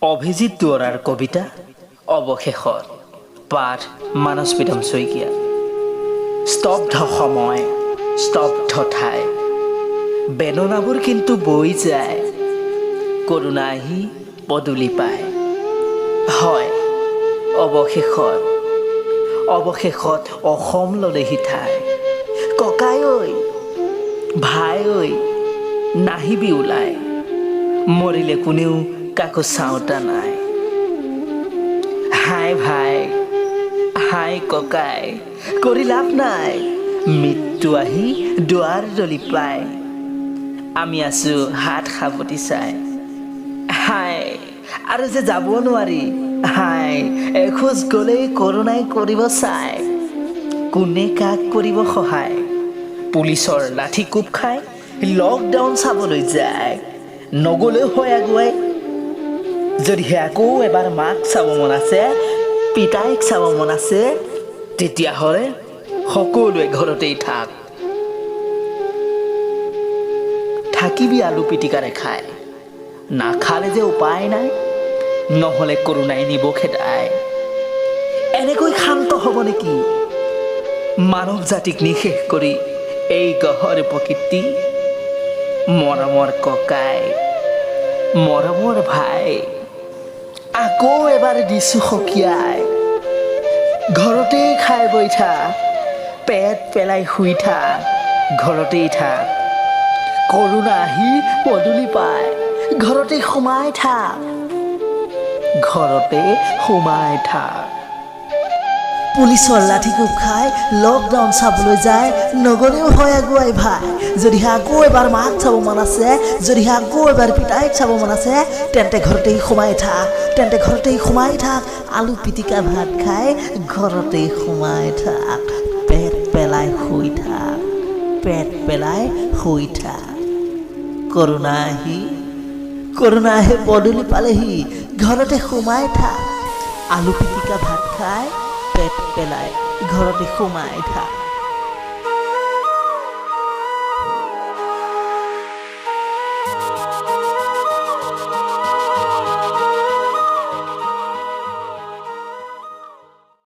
অভিজিৎ দুৱৰাৰ কবিতা অৱশেষত পাঠ মানস প্ৰীতম শইকীয়া। স্তব্ধ সময়, স্তব্ধ ঠাই, বেদনাবোৰ কিন্তু বৈ যায়, কৰোণা আহি পদূলি পায়। হয়, অৱশেষত অসম ললেহি ঠাই। ককাই ঐ, ভাই ঐ, নাহিবি ওলাই, মৰিলে কোনেও কাকো চাওঁতা নাই। হাই ভাই, হাই ককাই, কৰি লাভ নাই, মৃত্যু আহি দুৱাৰ দলি পায়। আমি আছো হাত সাৱটি চাই। হাই, আৰু যে যাব নোৱাৰি, হাই, এখোজ গ'লেই কৰোণাই কৰিব চাই। কোনে কাক কৰিব সহায়, পুলিচৰ লাঠি কোব খাই লকডাউন চাবলৈ যায়। নগ'লেও হয় আগুৱাই, যদিহে আকৌ এবাৰ মাক চাব মন আছে, পিতাইক চাব মন আছে, তেতিয়াহ'লে সকলোৱে ঘৰতেই থাক। থাকিবি আলু পিটিকাৰে খাই, নাখালে যে উপায় নাই, নহ'লে কৰোণাই নিব খেদাই। এনেকৈ শান্ত হ'ব নেকি মানৱ জাতিক নিশেষ কৰি এই গহৰ প্ৰকৃতি? মৰমৰ ককাই, মৰমৰ ভাই, আকৌ এবাৰ দিছো সকীয়াই। ঘৰতেই খাই বৈ থাক, পেট পেলাই শুই থাক, ঘৰতেই থাক। কৰোণা আহি পদূলি পায়, ঘৰতে সোমাই থাক, ঘৰতে সোমাই থাক। পুলিচৰ লাঠি কোব খাই লকডাউন চাবলৈ যায়, নগ'লেও হয় আগুৱাই ভাই। যদিহে আকৌ এবাৰ মাক চাব মন আছে, যদিহে আকৌ এবাৰ পিতাইক চাব মন আছে, তেন্তে ঘৰতেই সোমাই থাক, তেন্তে ঘৰতেই সোমাই থাক। আলু পিটিকা ভাত খাই ঘৰতেই সোমাই থাক, পেট পেলাই শুই থাক, পেট পেলাই শুই থাক। কৰোণা আহি পদূলি পালেহি, ঘৰতে সোমাই থাক, আলু পিটিকা ভাত খাই পেট পেলাই ঘৰতে সোমাই থাক।